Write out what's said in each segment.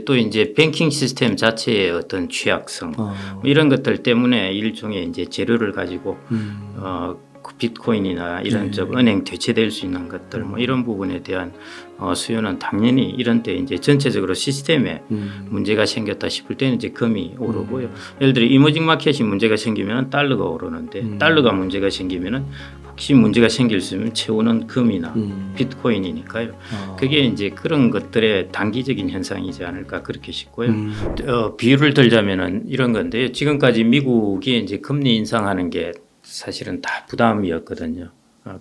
또 이제 뱅킹 시스템 자체의 어떤 취약성 뭐 이런 것들 때문에 일종의 이제 재료를 가지고 그 비트코인이나 이런 쪽 은행 대체될 수 있는 것들 뭐 이런 부분에 대한 수요는 당연히 이런 때 이제 전체적으로 시스템에 문제가 생겼다 싶을 때는 이제 금이 오르고요. 예를 들어 이머징 마켓이 문제가 생기면 달러가 오르는데 달러가 문제가 생기면은 혹시 문제가 생길 수 있으면 채우는 금이나 비트코인이니까요. 그게 이제 그런 것들의 단기적인 현상이지 않을까 그렇게 싶고요. 비유를 들자면은 이런 건데요. 지금까지 미국이 이제 금리 인상하는 게 사실은 다 부담이었거든요.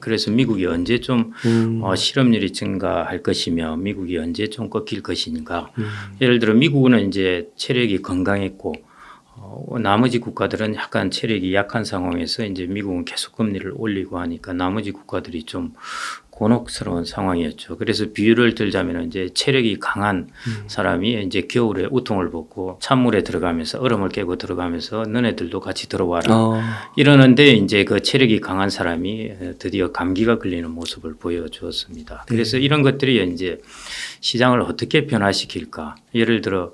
그래서 미국이 언제 좀 실업률이 증가할 것이며 미국이 언제 좀 꺾일 것인가. 예를 들어 미국은 이제 체력이 건강했고 나머지 국가들은 약간 체력이 약한 상황에서 이제 미국은 계속 금리를 올리고 하니까 나머지 국가들이 좀 곤혹스러운 상황이었죠. 그래서 비유를 들자면 이제 체력이 강한 사람이 이제 겨울에 우통을 벗고 찬물에 들어가면서 얼음을 깨고 들어가면서 너네들도 같이 들어와라. 이러는데 이제 그 체력이 강한 사람이 드디어 감기가 걸리는 모습을 보여주었습니다. 그래서 이런 것들이 이제 시장을 어떻게 변화시킬까. 예를 들어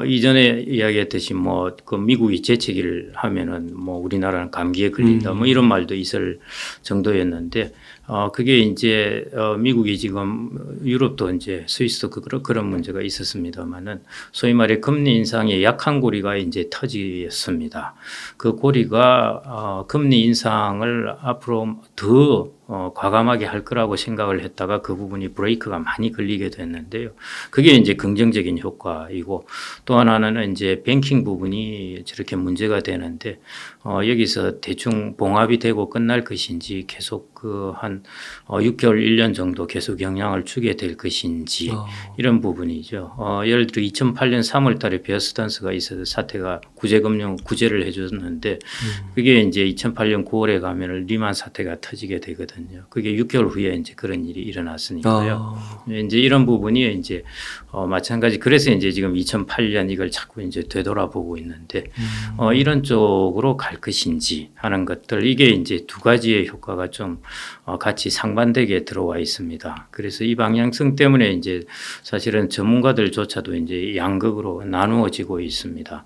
이전에 이야기했듯이 뭐 그 미국이 재채기를 하면은 뭐 우리나라는 감기에 걸린다 뭐 이런 말도 있을 정도였는데 그게 이제 미국이 지금 유럽도 이제 스위스도 그런 문제가 있었습니다만은 소위 말해 금리 인상의 약한 고리가 이제 터졌습니다. 그 고리가 금리 인상을 앞으로 더 과감하게 할 거라고 생각을 했다가 그 부분이 브레이크가 많이 걸리게 됐는데요. 그게 이제 긍정적인 효과이고 또 하나는 이제 뱅킹 부분이 저렇게 문제가 되는데 여기서 대충 봉합이 되고 끝날 것인지 계속 그 한 6개월, 1년 정도 계속 영향을 주게 될 것인지 이런 부분이죠. 예를 들어 2008년 3월 달에 베어스탄스가 있어서 사태가 구제금융 구제를 해줬는데 그게 이제 2008년 9월에 가면은 리만 사태가 터지게 되거든요. 그게 6개월 후에 이제 그런 일이 일어났으니까요. 이제 이런 부분이 이제 마찬가지. 그래서 이제 지금 2008년 이걸 자꾸 이제 되돌아보고 있는데 이런 쪽으로 갈 것인지 하는 것들 이게 이제 두 가지의 효과가 좀 같이 상반되게 들어와 있습니다. 그래서 이 방향성 때문에 이제 사실은 전문가들조차도 이제 양극으로 나누어지고 있습니다.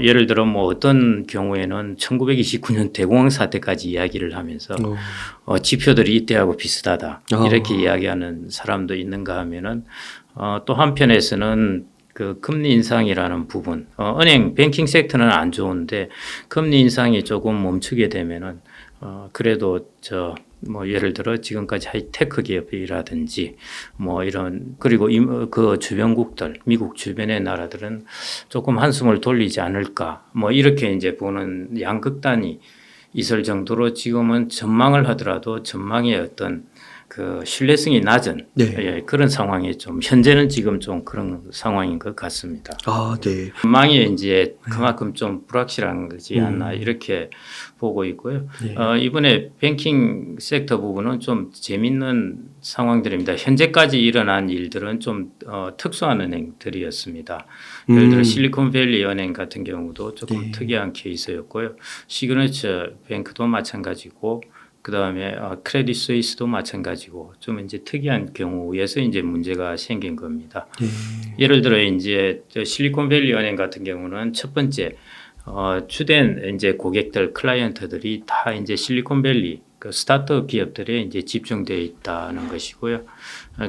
예를 들어 뭐 어떤 경우에는 1929년 대공황 사태까지 이야기를 하면서 지표들이 이때하고 비슷하다 이렇게 이야기하는 사람도 있는가 하면은 또 한편에서는 그 금리 인상이라는 부분, 은행 뱅킹 섹터는 안 좋은데 금리 인상이 조금 멈추게 되면은 그래도 뭐 예를 들어 지금까지 하이테크 기업이라든지 뭐 이런 그리고 그 주변국들 미국 주변의 나라들은 조금 한숨을 돌리지 않을까 뭐 이렇게 이제 보는 양극단이 있을 정도로 지금은 전망을 하더라도 전망의 어떤 그 신뢰성이 낮은 예, 그런 상황이 좀 현재는 지금 좀 그런 상황인 것 같습니다. 네. 전망이 이제 그만큼 좀 불확실한 거지 않나 이렇게 보고 있고요. 이번에 뱅킹 섹터 부분은 좀 재밌는 상황들입니다. 현재까지 일어난 일들은 좀 특수한 은행들이었습니다. 예를 들어 실리콘밸리 은행 같은 경우도 조금 특이한 케이스였고요. 시그너처 뱅크도 마찬가지고 그다음에 크레딧 스위스도 마찬가지고 좀 이제 특이한 경우에서 이제 문제가 생긴 겁니다. 예를 들어 이제 실리콘밸리 은행 같은 경우는 첫 번째 주된 이제 고객들 클라이언트들이 다 이제 실리콘밸리 그 스타트업 기업들에 이제 집중되어 있다는 것이고요.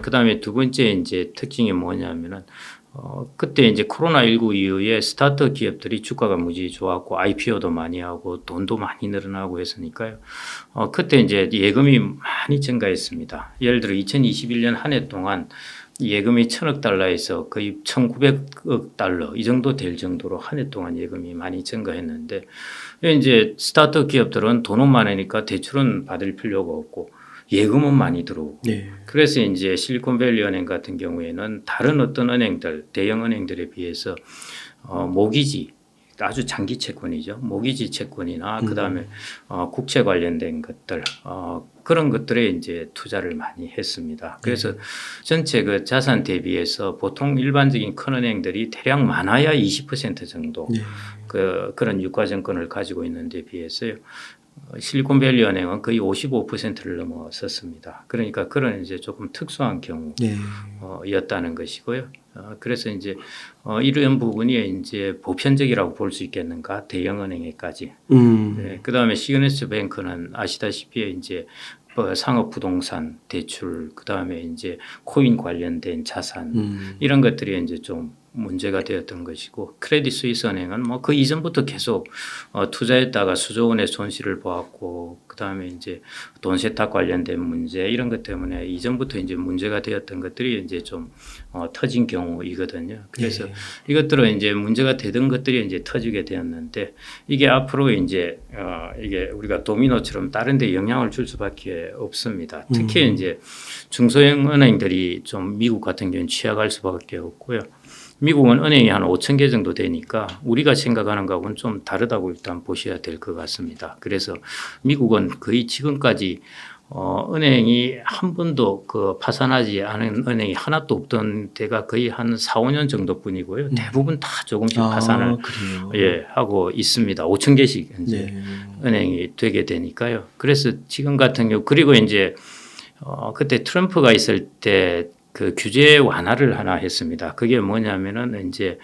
그다음에 두 번째 이제 특징이 뭐냐면은 그때 이제 코로나19 이후에 스타트업 기업들이 주가가 무지 좋았고 IPO도 많이 하고 돈도 많이 늘어나고 했으니까요. 그때 이제 예금이 많이 증가했습니다. 예를 들어 2021년 한 해 동안 예금이 1,000억 달러에서 거의 1,900억 달러 이 정도 될 정도로 한 해 동안 예금이 많이 증가했는데 이제 스타트업 기업들은 돈은 많으니까 대출은 받을 필요가 없고 예금은 많이 들어오고 그래서 이제 실리콘밸리 은행 같은 경우에는 다른 어떤 은행들 대형 은행들에 비해서 모기지 아주 장기 채권이죠. 모기지 채권이나 그다음에 국채 관련된 것들 그런 것들에 이제 투자를 많이 했습니다. 그래서 전체 그 자산 대비해서 보통 일반적인 큰 은행들이 대략 많아야 20% 정도 그런 유가증권을 가지고 있는 데 비해서요. 실리콘밸리 은행은 거의 55%를 넘어섰습니다. 그러니까 그런 이제 조금 특수한 경우였다는 것이고요. 그래서 이제 이런 부분이 이제 보편적이라고 볼 수 있겠는가 대형 은행에까지. 네, 그다음에 시그니처 뱅크는 아시다시피 이제 상업 부동산 대출, 그다음에 이제 코인 관련된 자산 이런 것들이 이제 좀 문제가 되었던 것이고, 크레딧 스위스 은행은 뭐 그 이전부터 계속 투자했다가 수조 원의 손실을 보았고, 그다음에 이제 돈 세탁 관련된 문제 이런 것 때문에 이전부터 이제 문제가 되었던 것들이 이제 좀 터진 경우이거든요. 그래서 이것들은 이제 문제가 되던 것들이 이제 터지게 되었는데, 이게 앞으로 이제 이게 우리가 도미노처럼 다른 데 영향을 줄 수밖에 없습니다. 특히 이제 중소형 은행들이 좀 미국 같은 경우는 취약할 수밖에 없고요. 미국은 은행이 한 5천 개 정도 되니까 우리가 생각하는 것하고는 좀 다르다고 일단 보셔야 될 것 같습니다. 그래서 미국은 거의 지금까지 은행이 한 번도 그 파산하지 않은 은행이 하나도 없던 데가 거의 한 4, 5년 정도뿐이고요. 대부분 다 조금씩 파산을 하고 있습니다. 5천 개씩 이제 은행이 되게 되니까요. 그래서 지금 같은 경우, 그리고 이제 그때 트럼프가 있을 때 그 규제 완화를 하나 했습니다. 그게 뭐냐면은 이제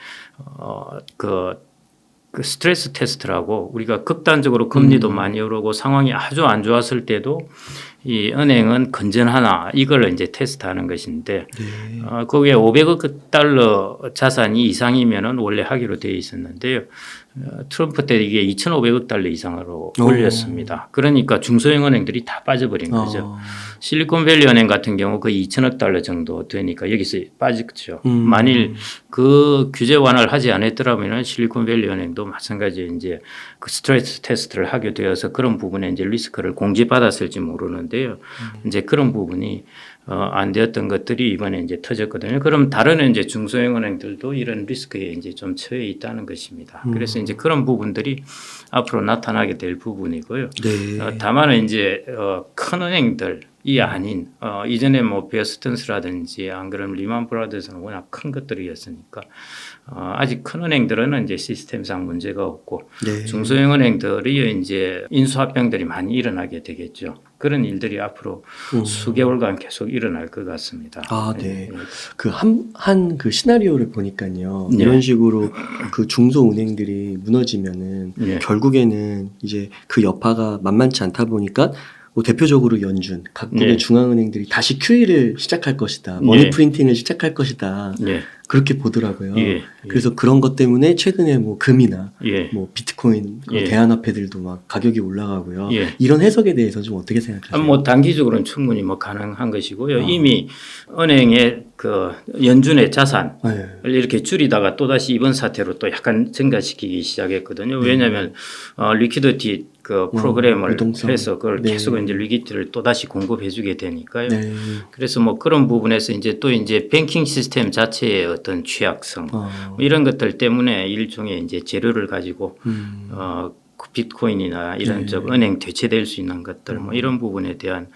그 스트레스 테스트라고, 우리가 극단적으로 금리도 많이 오르고 상황이 아주 안 좋았을 때도 이 은행은 건전하나 이걸 이제 테스트하는 것인데, 거기에 500억 달러 자산이 이상이면은 원래 하기로 되어 있었는데요. 트럼프 때 이게 2,500억 달러 이상으로 올렸습니다. 그러니까 중소형 은행들이 다 빠져버린 거죠. 실리콘밸리 은행 같은 경우 거의 2,000억 달러 정도 되니까 여기서 빠졌죠. 만일 그 규제 완화를 하지 않았더라면 실리콘밸리 은행도 마찬가지 이제 그 스트레스 테스트를 하게 되어서 그런 부분에 이제 리스크를 공지받았을지 모르는데요. 이제 그런 부분이 안 되었던 것들이 이번에 이제 터졌거든요. 그럼 다른 이제 중소형 은행들도 이런 리스크에 이제 좀 처해 있다는 것입니다. 그래서 이제 그런 부분들이 앞으로 나타나게 될 부분이고요. 다만 이제 큰 은행들이 아닌 이전에 뭐 베어스턴스라든지 안 그러면 리만 브라더스는 워낙 큰 것들이었으니까 아직 큰 은행들은 이제 시스템상 문제가 없고 중소형 은행들이 이제 인수합병들이 많이 일어나게 되겠죠. 그런 일들이 앞으로 수개월간 계속 일어날 것 같습니다. 그 한 그 시나리오를 보니까요. 이런 식으로 그 중소은행들이 무너지면은 결국에는 이제 그 여파가 만만치 않다 보니까 뭐 대표적으로 연준, 각국의 중앙은행들이 다시 QE를 시작할 것이다. 머니 프린팅을 시작할 것이다. 그렇게 보더라고요. 그래서 그런 것 때문에 최근에 뭐 금이나 뭐 비트코인 대안화폐들도 막 가격이 올라가고요. 이런 해석에 대해서 좀 어떻게 생각하세요? 뭐 단기적으로는 충분히 뭐 가능한 것이고요. 이미 은행의 그 연준의 자산을 이렇게 줄이다가 또다시 이번 사태로 또 약간 증가시키기 시작했거든요. 왜냐하면 리퀴디티 그 프로그램을 해서 그걸 계속 이제 리퀴디티를 또다시 공급해주게 되니까요. 그래서 뭐 그런 부분에서 이제 또 이제 뱅킹 시스템 자체의 어떤 취약성 뭐 이런 것들 때문에 일종의 이제 재료를 가지고 비트코인이나 이런 쪽 은행 대체될 수 있는 것들 뭐 이런 부분에 대한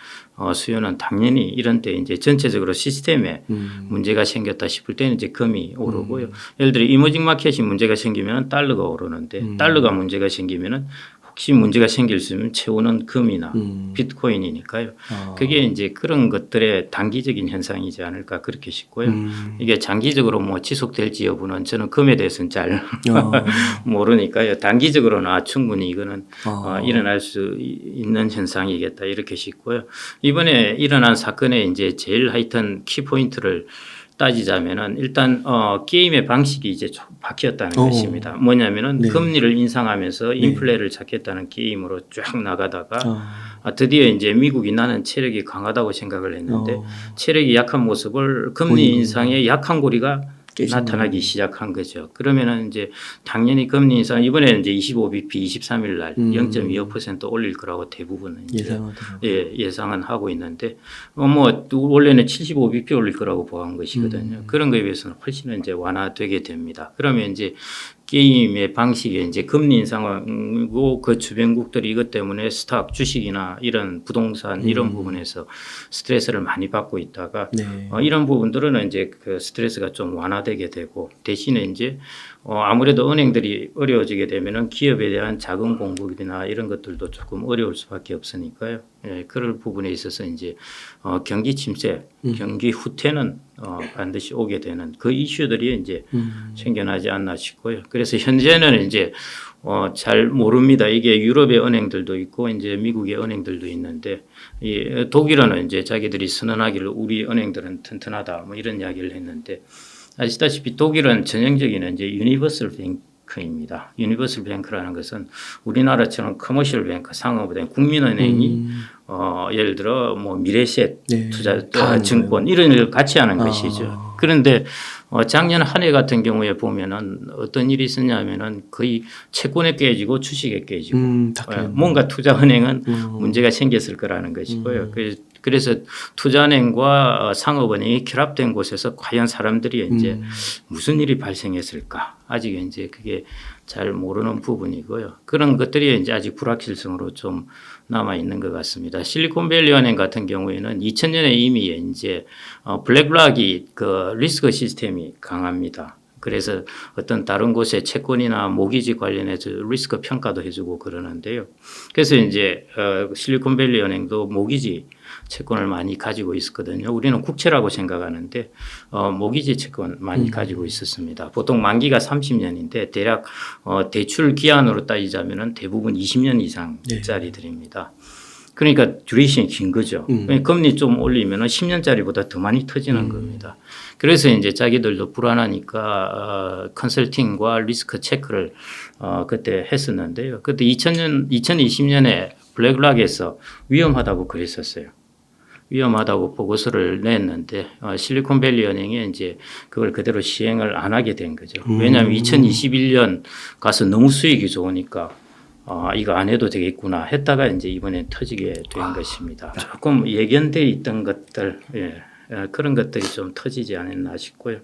수요는 당연히 이런 때 이제 전체적으로 시스템에 문제가 생겼다 싶을 때는 이제 금이 오르고요. 예를 들어 이머징 마켓이 문제가 생기면 달러가 오르는데 달러가 문제가 생기면은 혹시 문제가 생길 수 있으면 채우는 금이나 비트코인이니까요. 그게 이제 그런 것들의 단기적인 현상이지 않을까 그렇게 싶고요. 이게 장기적으로 뭐 지속될지 여부는 저는 금에 대해서는 잘 모르니까요. 단기적으로는 충분히 이거는 일어날 수 있는 현상이겠다 이렇게 싶고요. 이번에 일어난 사건에 이제 제일 하여튼 키포인트를 따지자면은 일단 게임의 방식이 이제 바뀌었다는 것입니다. 뭐냐면은 금리를 인상하면서 인플레를 찾겠다는 게임으로 쫙 나가다가 드디어 이제 미국이 나는 체력이 강하다고 생각을 했는데 체력이 약한 모습을 금리 인상의 약한 고리가 나타나기 시작한 거죠. 그러면은 이제 당연히 금리 인상 이번에는 이제 25bp 23일 날 0.25% 올릴 거라고 대부분 이제 예상은 하고 있는데 뭐 원래는 75bp 올릴 거라고 보한 것이거든요. 그런 거에 비해서는 훨씬 이제 완화되게 됩니다. 그러면 이제 게임의 방식이 이제 금리 인상이고 그 주변국들이 이것 때문에 스탁, 주식이나 이런 부동산 이런 부분에서 스트레스를 많이 받고 있다가 네. 이런 부분들은 이제 그 스트레스가 좀 완화되게 되고 대신에 이제 아무래도 은행들이 어려워지게 되면은 기업에 대한 자금 공급이나 이런 것들도 조금 어려울 수밖에 없으니까요. 예, 그럴 부분에 있어서 이제 경기 침체, 경기 후퇴는 반드시 오게 되는 그 이슈들이 이제 생겨나지 않나 싶고요. 그래서 현재는 이제 잘 모릅니다. 이게 유럽의 은행들도 있고 이제 미국의 은행들도 있는데 이 독일은 이제 자기들이 선언하기를 우리 은행들은 튼튼하다 뭐 이런 이야기를 했는데 아시다시피 독일은 전형적인 이제 유니버설 뱅크입니다. 유니버설 뱅크라는 것은 우리나라처럼 커머셜 뱅크, 상업은행, 국민은행이 예를 들어 뭐 미래셋, 네. 투자 증권 이런 일 같이 하는 것이죠. 그런데 작년 한 해 같은 경우에 보면은 어떤 일이 있었냐면은 거의 채권에 깨지고 주식에 깨지고 뭔가 투자은행은 문제가 생겼을 거라는 것이고요. 그래서 투자은행과 상업은행이 결합된 곳에서 과연 사람들이 이제 무슨 일이 발생했을까? 아직 이제 그게 잘 모르는 부분이고요. 그런 것들이 이제 아직 불확실성으로 좀 남아 있는 것 같습니다. 실리콘밸리 은행 같은 경우에는 2000년에 이미 이제 블랙락이 그 리스크 시스템이 강합니다. 그래서 어떤 다른 곳에 채권이나 모기지 관련해서 리스크 평가도 해주고 그러는데요. 그래서 이제 실리콘밸리 은행도 모기지 채권을 많이 가지고 있었거든요. 우리는 국채라고 생각하는데 모기지 채권 많이 가지고 있었습니다. 보통 만기가 30년인데 대략 대출 기한으로 따지자면은 대부분 20년 이상짜리들입니다. 그러니까 듀레이션이 긴 거죠. 금리 좀 올리면은 10년짜리보다 더 많이 터지는 겁니다. 그래서 이제 자기들도 불안하니까 컨설팅과 리스크 체크를 그때 했었는데요. 그때 2020년에 블랙락에서 위험하다고 그랬었어요. 위험하다고 보고서를 냈는데 실리콘밸리 은행이 이제 그걸 그대로 시행을 안 하게 된 거죠. 왜냐하면 2021년 가서 너무 수익이 좋으니까 이거 안 해도 되겠구나 했다가 이제 이번에 터지게 된 것입니다. 조금 예견돼 있던 것들, 그런 것들이 좀 터지지 않았나 싶고요.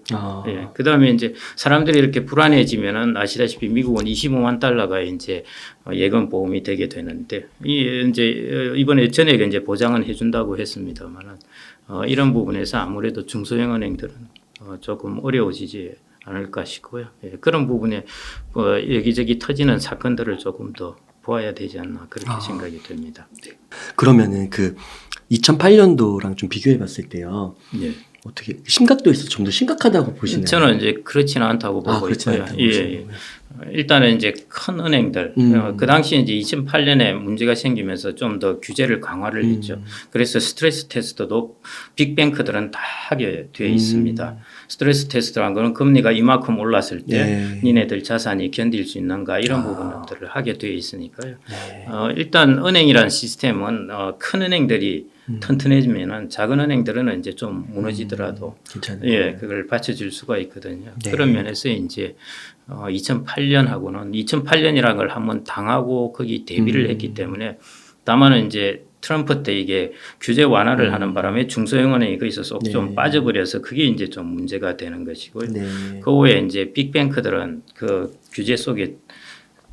그다음에 이제 사람들이 이렇게 불안해지면은 아시다시피 미국은 25만 달러가 이제 예금 보험이 되게 되는데 이제 이번에 전액 이제 보장은 해준다고 했습니다만은 이런 부분에서 아무래도 중소형 은행들은 조금 어려워지지 않을까 싶고요. 그런 부분에 여기저기 터지는 사건들을 조금 더 보아야 되지 않나 그렇게 생각이 듭니다. 그러면은 그 2008년도랑 좀 비교해 봤을 때요. 네. 어떻게 심각도에서 좀 더 심각하다고 보시나요? 저는 이제 그렇지는 않다고 보고 있고요. 일단은 이제 큰 은행들 그 당시에 이제 2008년에 문제가 생기면서 좀 더 규제를 강화를 했죠. 그래서 스트레스 테스트도 빅뱅크들은 다 하게 되어 있습니다. 스트레스 테스트란 거는 금리가 이만큼 올랐을 때 니네들 자산이 견딜 수 있는가 이런 부분들을 하게 되어 있으니까요. 일단 은행이라는 시스템은 큰 은행들이 튼튼해지면은 작은 은행들은 이제 좀 무너지더라도 그걸 받쳐줄 수가 있거든요. 그런 면에서 이제 2008년하고는 2008년이라는 걸 한번 당하고 거기 대비를 했기 때문에 다만 이제 트럼프 때 이게 규제 완화를 하는 바람에 중소형 은행이 거기서 쏙 좀 빠져버려서 그게 이제 좀 문제가 되는 것이고요. 그 후에 이제 빅뱅크들은 그 규제 속에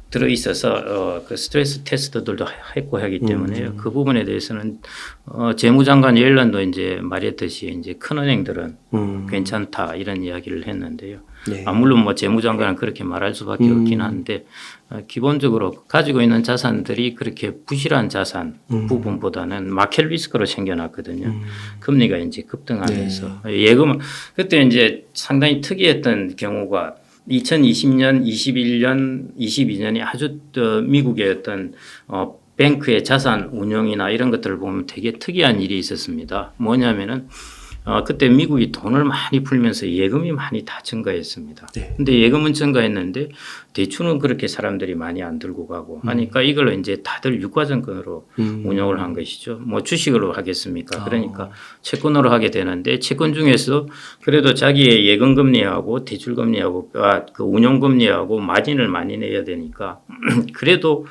들어 있어서 그 스트레스 테스트들도 했고 하기 때문에 그 부분에 대해서는 재무장관 옐런도 이제 말했듯이 이제 큰 은행들은 괜찮다 이런 이야기를 했는데요. 물론 뭐 재무장관은 그렇게 말할 수밖에 없긴 한데 기본적으로 가지고 있는 자산들이 그렇게 부실한 자산 부분보다는 마켓 리스크로 챙겨놨거든요. 금리가 이제 급등하면서 예금 그때 이제 상당히 특이했던 경우가 2020년, 21년, 22년이 아주 미국의 어떤 뱅크의 자산 운용이나 이런 것들을 보면 되게 특이한 일이 있었습니다. 뭐냐면은 그때 미국이 돈을 많이 풀면서 예금이 많이 다 증가했습니다. 근데 예금은 증가했는데 대출은 그렇게 사람들이 많이 안 들고 가고 하니까 이걸 이제 다들 유가증권으로 운용을 한 것이죠. 뭐 주식으로 하겠습니까? 그러니까 채권으로 하게 되는데 채권 중에서 그래도 자기의 예금 금리하고 대출 금리하고 그 운용 금리하고 마진을 많이 내야 되니까 그래도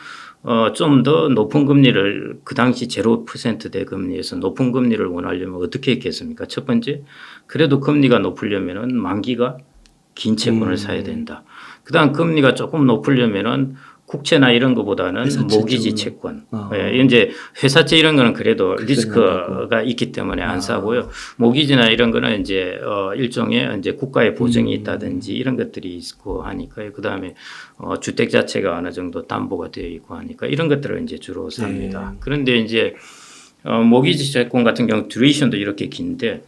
좀 더 높은 금리를 그 당시 0%대 금리에서 높은 금리를 원하려면 어떻게 했겠습니까? 첫 번째, 그래도 금리가 높으려면은 만기가 긴 채권을 사야 된다. 그다음 금리가 조금 높으려면은 국채나 이런 거보다는 회사채 모기지 쪽으로. 채권. 예, 이제 회사채 이런 거는 그래도 리스크가 생각나고. 있기 때문에 안 사고요. 모기지나 이런 거는 이제 일종의 이제 국가의 보증이 있다든지 이런 것들이 있고 하니까요. 그다음에 주택 자체가 어느 정도 담보가 되어 있고 하니까 이런 것들을 이제 주로 삽니다. 그런데 이제 모기지 채권 같은 경우 듀레이션도 이렇게 긴데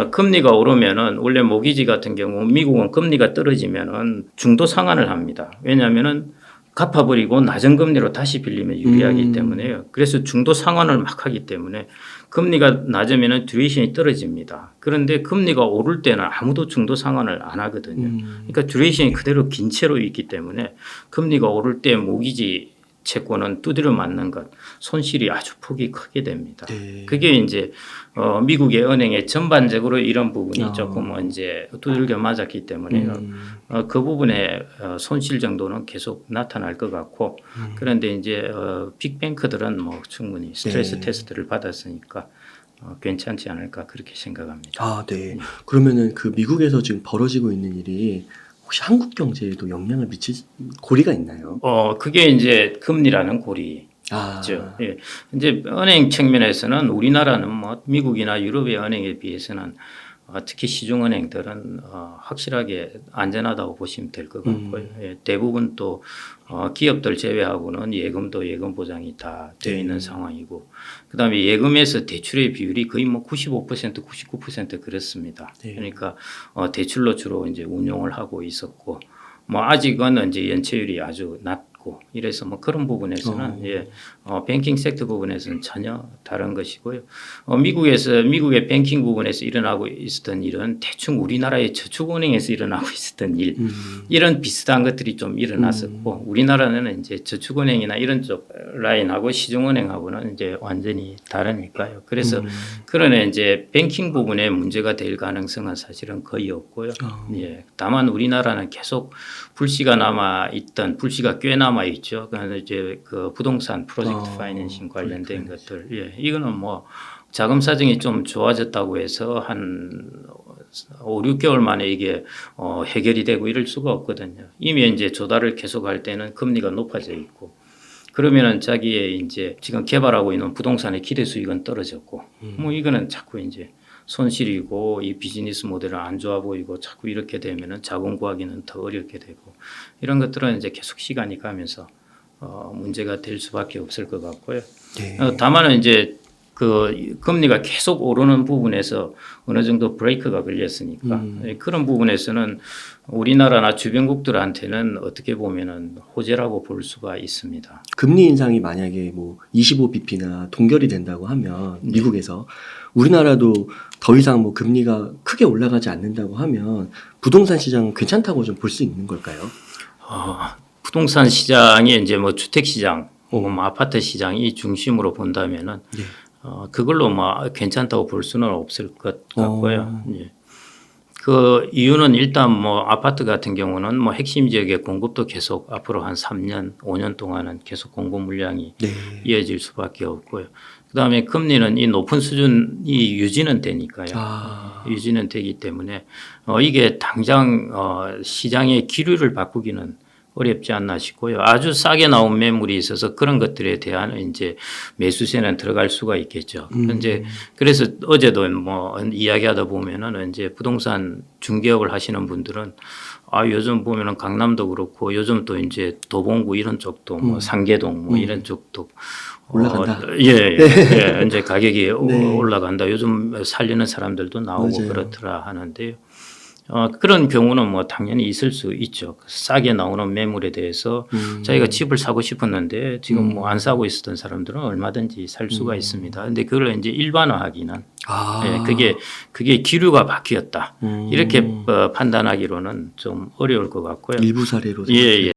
금리가 오르면은 원래 모기지 같은 경우 미국은 금리가 떨어지면은 중도 상환을 합니다. 왜냐하면은 갚아버리고 낮은 금리로 다시 빌리면 유리하기 때문에요. 그래서 중도 상환을 막 하기 때문에 금리가 낮으면은 듀레이션이 떨어집니다. 그런데 금리가 오를 때는 아무도 중도 상환을 안 하거든요. 그러니까 듀레이션이 그대로 긴 채로 있기 때문에 금리가 오를 때 모기지 채권은 두드려 맞는 것, 손실이 아주 폭이 크게 됩니다. 네. 그게 이제 미국의 은행에 전반적으로 이런 부분이 조금 이제 두들겨 맞았기 때문에요. 그 부분에 손실 정도는 계속 나타날 것 같고 그런데 이제 빅뱅크들은 뭐 충분히 스트레스 테스트를 받았으니까 괜찮지 않을까 그렇게 생각합니다. 아, 네. 그러면은 그 미국에서 지금 벌어지고 있는 일이 혹시 한국 경제에도 영향을 미칠 고리가 있나요? 그게 이제 금리라는 고리. 아, 그렇죠. 예. 이제 은행 측면에서는 우리나라는 뭐 미국이나 유럽의 은행에 비해서는 특히 시중은행들은 확실하게 안전하다고 보시면 될 것 같고요. 예. 대부분 또 기업들 제외하고는 예금도 예금 보장이 다 되어 있는 상황이고, 그다음에 예금에서 대출의 비율이 거의 뭐 95%, 99% 그렇습니다. 네. 그러니까 대출로 주로 이제 운용을 하고 있었고, 뭐 아직은 이제 연체율이 아주 낮고 이래서 뭐 그런 부분에서는 뱅킹 섹터 부분에서는 전혀 다른 것이고요. 미국의 뱅킹 부분에서 일어나고 있었던 일은 대충 우리나라의 저축은행에서 일어나고 있었던 일 이런 비슷한 것들이 좀 일어났었고 우리나라는 이제 저축은행이나 이런 쪽 라인하고 시중은행하고는 이제 완전히 다르니까요. 그래서 그러네 이제 뱅킹 부분에 문제가 될 가능성은 사실은 거의 없고요. 예. 다만 우리나라는 계속 불씨가 꽤 남아 있죠. 그래서 이제 그 부동산 프로젝트 파이낸싱 관련된 것들, 예, 이거는 뭐 자금 사정이 좀 좋아졌다고 해서 한 5, 6개월 만에 이게 해결이 되고 이럴 수가 없거든요. 이미 이제 조달을 계속할 때는 금리가 높아져 있고. 그러면은 자기의 이제 지금 개발하고 있는 부동산의 기대 수익은 떨어졌고, 뭐 이거는 자꾸 이제 손실이고 이 비즈니스 모델은 안 좋아 보이고 자꾸 이렇게 되면은 자금 구하기는 더 어렵게 되고 이런 것들은 이제 계속 시간이 가면서 문제가 될 수밖에 없을 것 같고요. 네. 다만은 이제 그 금리가 계속 오르는 부분에서 어느 정도 브레이크가 걸렸으니까 그런 부분에서는 우리나라나 주변국들한테는 어떻게 보면은 호재라고 볼 수가 있습니다. 금리 인상이 만약에 뭐 25bp나 동결이 된다고 하면 미국에서 우리나라도 더 이상 뭐 금리가 크게 올라가지 않는다고 하면 부동산 시장은 괜찮다고 좀 볼 수 있는 걸까요? 부동산 시장이 이제 뭐 주택 시장 혹은 뭐 아파트 시장이 중심으로 본다면은 그걸로 뭐 괜찮다고 볼 수는 없을 것 같고요. 예. 그 이유는 일단 뭐 아파트 같은 경우는 뭐 핵심 지역의 공급도 계속 앞으로 한 3년, 5년 동안은 계속 공급 물량이 이어질 수밖에 없고요. 그다음에 금리는 이 높은 수준이 유지는 되니까요. 유지는 되기 때문에 이게 당장 시장의 기류를 바꾸기는 어렵지 않나 싶고요. 아주 싸게 나온 매물이 있어서 그런 것들에 대한 이제 매수세는 들어갈 수가 있겠죠. 현재 그래서 어제도 뭐 이야기하다 보면은 이제 부동산 중개업을 하시는 분들은 요즘 보면은 강남도 그렇고 요즘 또 이제 도봉구 이런 쪽도 뭐 상계동 뭐 이런 쪽도 올라간다. 예, 이제 가격이 올라간다. 요즘 살리는 사람들도 나오고 맞아요. 그렇더라 하는데요. 그런 경우는 뭐 당연히 있을 수 있죠. 싸게 나오는 매물에 대해서 자기가 집을 사고 싶었는데 지금 뭐 안 사고 있었던 사람들은 얼마든지 살 수가 있습니다. 근데 그걸 이제 일반화하기는 그게 기류가 바뀌었다. 이렇게 판단하기로는 좀 어려울 것 같고요. 일부 사례로 예.